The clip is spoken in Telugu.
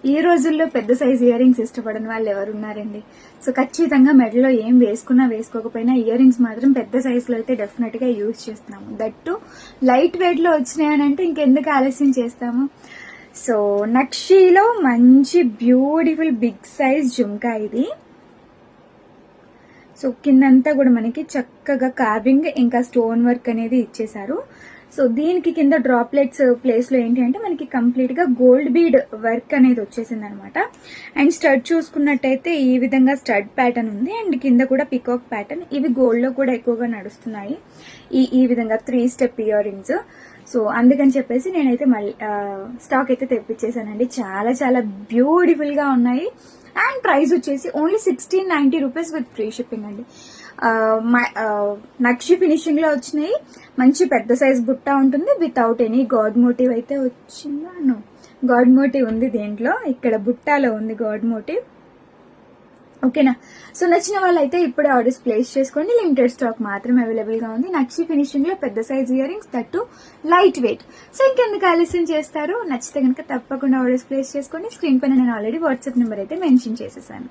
ఈ రోజుల్లో పెద్ద సైజ్ ఇయర్ రింగ్స్ ఇష్టపడని వాళ్ళు ఎవరున్నారండి. సో ఖచ్చితంగా మెడలో ఏం వేసుకున్నా వేసుకోకపోయినా ఇయర్ రింగ్స్ మాత్రం పెద్ద సైజులో అయితే డెఫినెట్ గా యూజ్ చేస్తున్నాము. దట్టు లైట్ వెయిట్ లో వచ్చినాయనంటే ఇంకెందుకు ఆలస్యం చేస్తాము. సో నక్షీలో మంచి బ్యూటిఫుల్ బిగ్ సైజ్ జుంకా ఇది. సో కిందంతా కూడా మనకి చక్కగా కార్వింగ్ ఇంకా స్టోన్ వర్క్ అనేది ఇచ్చేసారు. సో దీనికి కింద డ్రాప్లెట్స్ ప్లేస్ లో ఏంటి అంటే మనకి కంప్లీట్ గా గోల్డ్ బీడ్ వర్క్ అనేది వచ్చేసింది అనమాట. అండ్ స్టడ్ చూసుకున్నట్టయితే ఈ విధంగా స్టడ్ ప్యాటర్న్ ఉంది. అండ్ కింద కూడా పికాక్ ప్యాటర్న్. ఇవి గోల్డ్ లో కూడా ఎక్కువగా నడుస్తున్నాయి ఈ విధంగా 3 స్టెప్ ఇయర్ రింగ్స్. సో అందుకని చెప్పేసి నేనైతే మళ్ళీ స్టాక్ అయితే తెప్పించేసానండి. చాలా చాలా బ్యూటిఫుల్ గా ఉన్నాయి. అండ్ ప్రైస్ వచ్చేసి only 1690 rupees with free shipping అండి. నక్షి ఫినిషింగ్ లో వచ్చినాయి. మంచి పెద్ద సైజ్ బుట్ట ఉంటుంది వితౌట్ ఎనీ గాడ్ మోటివ్ అయితే వచ్చిందా. నో, గాడ్ మోటివ్ ఉంది దీంట్లో. ఇక్కడ బుట్టాలో ఉంది గాడ్ మోటివ్. ఓకేనా. సో నచ్చిన వాళ్ళైతే ఇప్పుడే ఆర్డర్స్ ప్లేస్ చేసుకోండి. లిమిటెడ్ స్టాక్ మాత్రం అవైలబుల్ గా ఉంది. నక్షి ఫినిషింగ్ లో పెద్ద size ear rings, that light weight. So ఇంకెందుకు ఆలస్యం చేస్తారు, నచ్చితే కనుక తప్పకుండా ఆర్డర్స్ ప్లేస్ చేసుకోండి. స్క్రీన్ పైన నేను ఆల్రెడీ వాట్సాప్ నెంబర్ అయితే మెన్షన్ చేసేసాను.